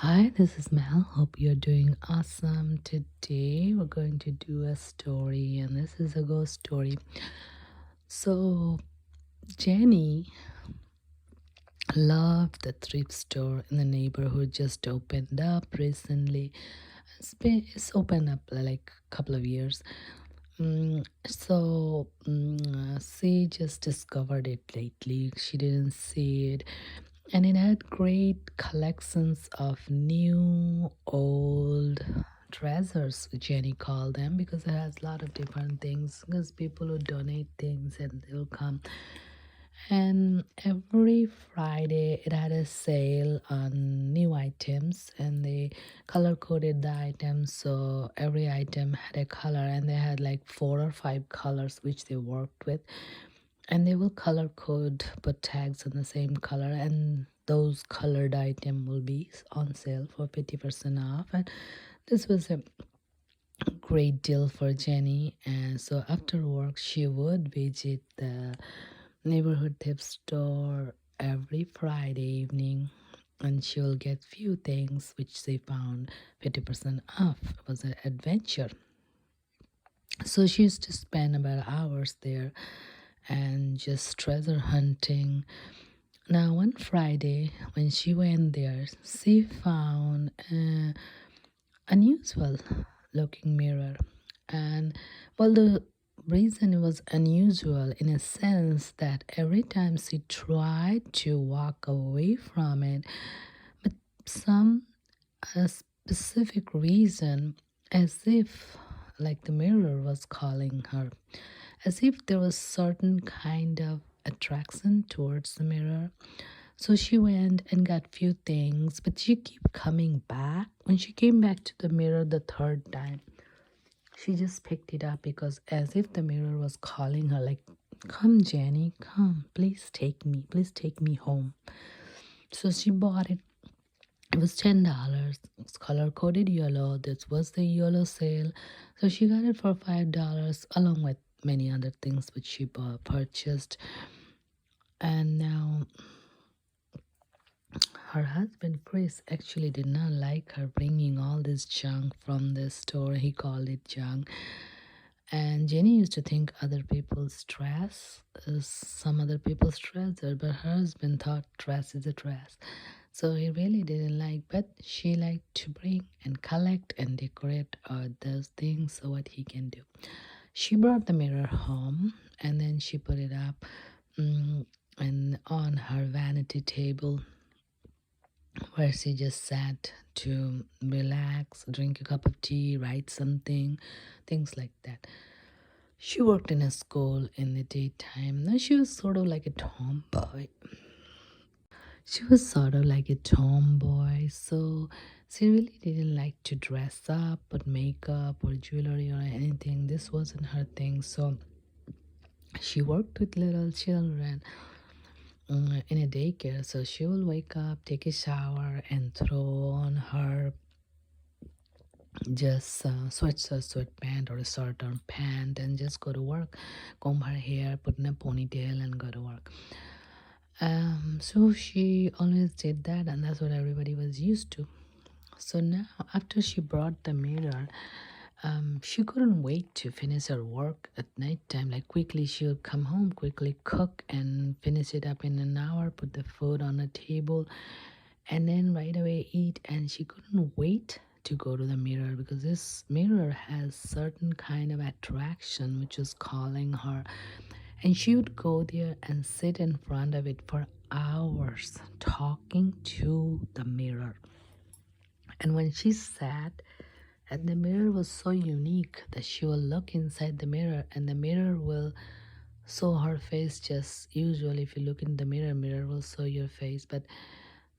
Hi, this is Mel. Hope you're doing awesome. Today we're going to do a story, and this is a ghost story. So, Jenny loved the thrift store in the neighborhood, just opened up recently. It's opened up like a couple of years. She just discovered it lately. She didn't see it, and it had great collections of new, old treasures, Jenny called them, because it has a lot of different things. Because people who donate things and they'll come. And every Friday, it had a sale on new items, and they color coded the items. So every item had a color, and they had like 4 or 5 colors which they worked with, and they will color code, put tags on the same color, and those colored item will be on sale for 50% off. And this was a great deal for Jenny. And so after work, she would visit the neighborhood thrift store every Friday evening, and she will get few things which they found 50% off. It was an adventure. So she used to spend about hours there and just treasure hunting. Now, one Friday, when she went there, she found an unusual looking mirror. And well, the reason it was unusual in a sense that every time she tried to walk away from it, but some a specific reason, as if like the mirror was calling her, as if there was certain kind of attraction towards the mirror. So she went and got few things, but she kept coming back. When she came back to the mirror the third time, she just picked it up, because as if the mirror was calling her, like, come Jenny, come, please take me home. So she bought it. It was $10. It's color coded yellow. This was the yellow sale. So she got it for $5 along with many other things which she purchased. And now her husband Chris actually did not like her bringing all this junk from the store. He called it junk. And Jenny used to think other people's dress is some other people's treasure, but her husband thought dress is a dress. So he really didn't like, but she liked to bring and collect and decorate those things, so what he can do. She brought the mirror home, and then she put it up and on her vanity table, where she just sat to relax, drink a cup of tea, write something, things like that. She worked in a school in the daytime. Now she was sort of like a tomboy. She was sort of like a tomboy, so she really didn't like to dress up, put makeup or jewelry or anything. This wasn't her thing. So she worked with little children in a daycare. So she will wake up, take a shower, and throw on her just sweatshirt, sweatpant, or a shirt or pant, and just go to work, comb her hair, put in a ponytail, and go to work. So she always did that, and that's what everybody was used to. So now, after she brought the mirror, she couldn't wait to finish her work at night time. Like, quickly, she would come home, quickly cook and finish it up in an hour, put the food on the table, and then right away eat. And she couldn't wait to go to the mirror, because this mirror has certain kind of attraction which is calling her, and she would go there and sit in front of it for hours talking to the mirror. And when she sat, and the mirror was so unique that she will look inside the mirror, and the mirror will show her face. Just usually if you look in the mirror, mirror will show your face, but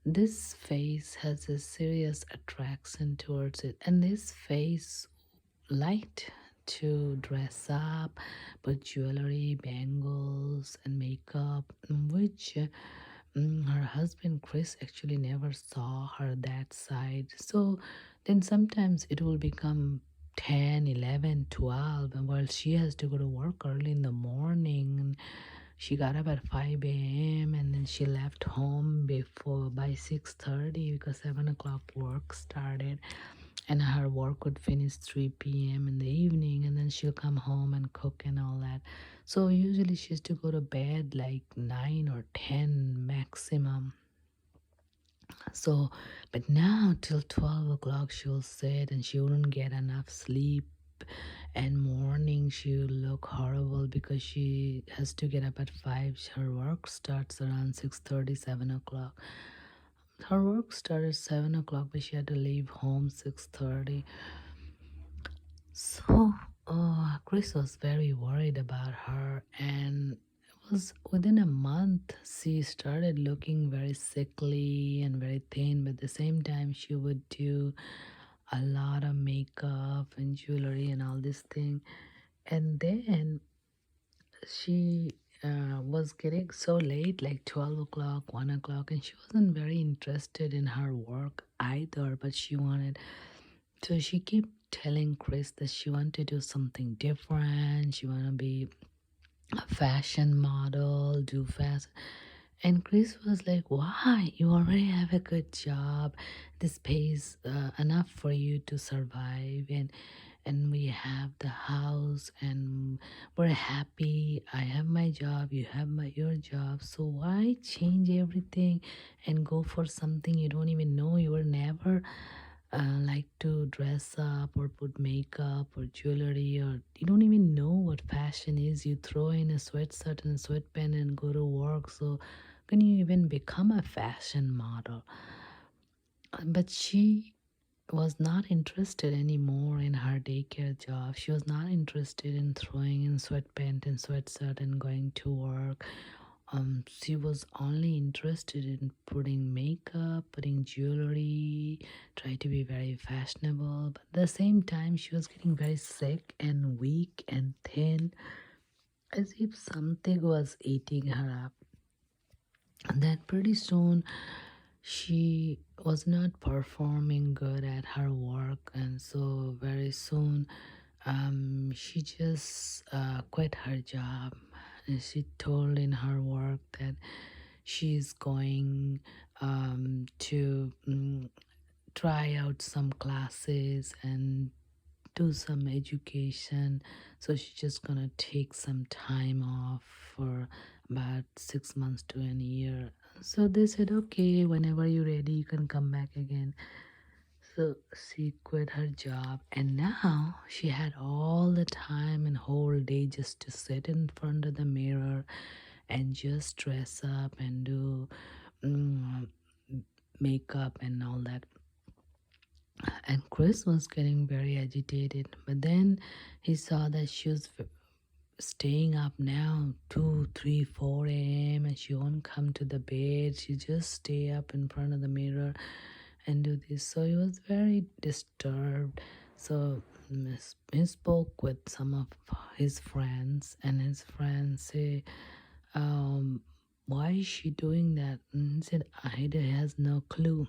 this face has a serious attraction towards it, and this face liked to dress up, put jewelry, bangles, and makeup, which her husband Chris actually never saw her that side. So then sometimes it will become 10, 11, 12, and while she has to go to work early in the morning, She got up at 5 a.m. and then she left home before by 6:30 because 7 o'clock work started, and her work would finish 3 p.m. in the evening, and then she'll come home and cook and all that. So usually she used to go to bed like 9 or 10 maximum. So, but now till 12 o'clock she'll sit and she wouldn't get enough sleep. And morning she'll look horrible because she has to get up at 5. Her work starts around 6:30, 7 o'clock. Her work started 7 o'clock, but she had to leave home 6:30. So, Chris was very worried about her, and it was within a month she started looking very sickly and very thin. But at the same time, she would do a lot of makeup and jewelry and all this thing. And then she was getting so late, like 12 o'clock, 1 o'clock, and she wasn't very interested in her work either, but she wanted. So she kept telling Chris that she wanted to do something different. She want to be a fashion model, do fast. And Chris was like, "Why? You already have a good job. This pays enough for you to survive, and we have the house, and we're happy. I have my job. You have your job. So why change everything and go for something you don't even know? You were never." Like to dress up or put makeup or jewelry, or you don't even know what fashion is. You throw in a sweatshirt and a sweatpant and go to work. So can you even become a fashion model? But she was not interested anymore in her daycare job. She was not interested in throwing in sweatpants and sweatshirt and going to work. She was only interested in putting makeup, putting jewelry, try to be very fashionable. But at the same time, she was getting very sick and weak and thin, as if something was eating her up. And then pretty soon, she was not performing good at her work, and so very soon she just quit her job. And she told in her work that she's going to try out some classes and do some education. So she's just gonna take some time off for about 6 months to a year. So they said, okay, whenever you're ready, you can come back again. So she quit her job, and now she had all the time and whole day just to sit in front of the mirror and just dress up and do mm, makeup and all that. And Chris was getting very agitated, but then he saw that she was staying up now 2, 3, 4 a.m. and she won't come to the bed. She just stay up in front of the mirror and do this. So he was very disturbed. So he spoke with some of his friends, and his friends say, um, why is she doing that? And he said, Ida has no clue.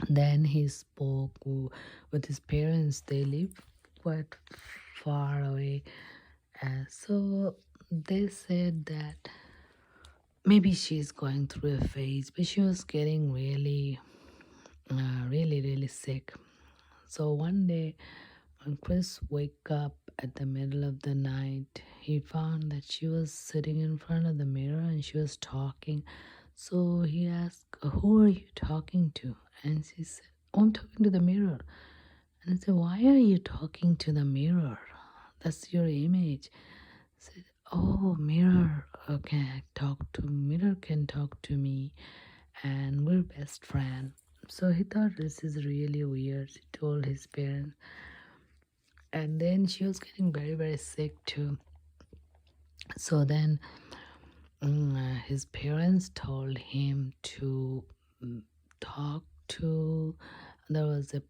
Then he spoke with his parents. They live quite far away. So they said that maybe she's going through a phase, but she was getting really sick. So one day, when Chris woke up at the middle of the night, he found that she was sitting in front of the mirror and she was talking. So he asked, who are you talking to? And she said, oh, I'm talking to the mirror. And I said, why are you talking to the mirror? That's your image. I said, oh, mirror can talk to mirror can talk to me, and we're best friend. So he thought this is really weird. He told his parents, and then she was getting very sick too. So then his parents told him to talk to. There was a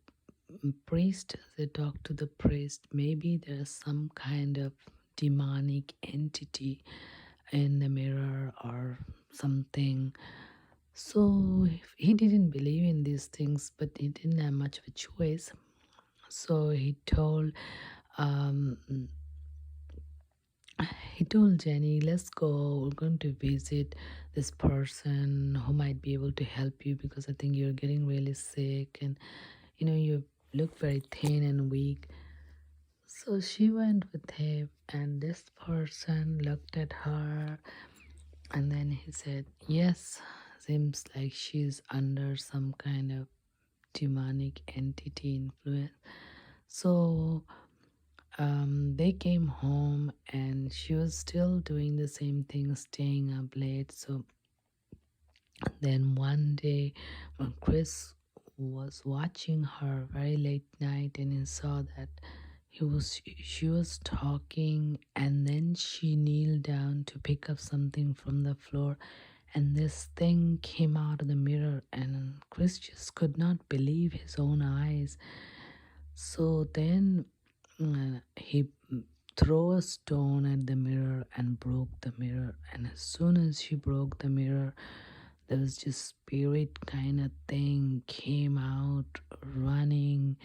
priest. They talked to the priest. Maybe there's some kind of demonic entity in the mirror or something. So he didn't believe in these things, but he didn't have much of a choice. So um, he told Jenny, let's go, we're going to visit this person who might be able to help you because I think you're getting really sick and you look very thin and weak. So she went with him, and this person looked at her, and then he said, yes, seems like she's under some kind of demonic entity influence. So they came home, and she was still doing the same thing, staying up late. So then one day, when Chris was watching her very late night, and he saw that she was talking, and then she kneeled down to pick up something from the floor, and this thing came out of the mirror, and Chris just could not believe his own eyes. So then he threw a stone at the mirror and broke the mirror, and as soon as she broke the mirror, there was just spirit kind of thing came out running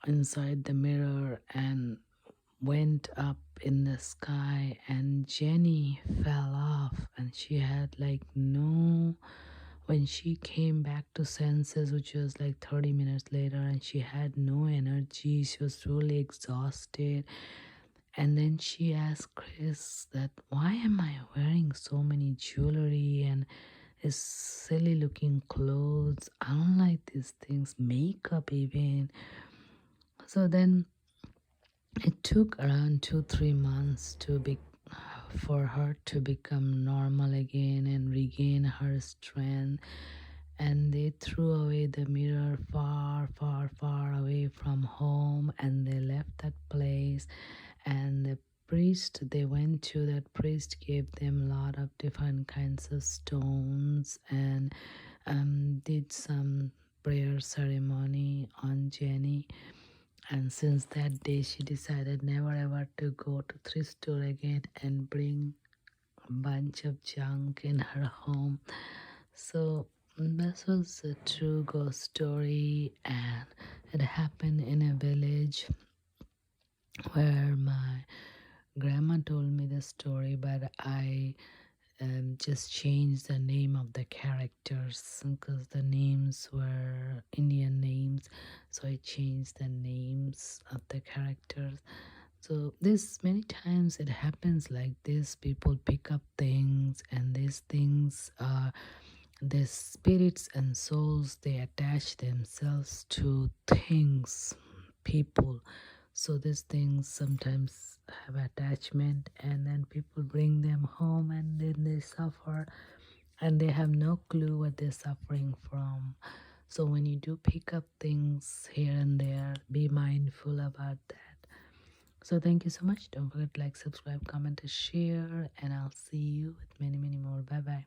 inside the mirror and went up in the sky, and Jenny fell off, and she had like no, when she came back to senses, which was like 30 minutes later, and she had no energy, she was really exhausted. And then she asked Chris that, why am I wearing so many jewelry and this silly looking clothes? I don't like these things, makeup even. So then it took around 2-3 months for her to become normal again and regain her strength. And they threw away the mirror far, far, far away from home, and they left that place. And the priest they went to, that priest gave them a lot of different kinds of stones and did some prayer ceremony on Jenny. And since that day, she decided never ever to go to thrift store again and bring a bunch of junk in her home. So this was a true ghost story, and it happened in a village where my grandma told me the story, but I just changed the name of the characters because the names were Indian names, so I changed the names of the characters. So this many times it happens like this. People pick up things, and these things are the spirits and souls, they attach themselves to things, people. So these things sometimes have attachment, and then people bring them home, and then they suffer, and they have no clue what they're suffering from. So when you do pick up things here and there, be mindful about that. So thank you so much. Don't forget to like, subscribe, comment, and share, and I'll see you with many, many more. Bye bye.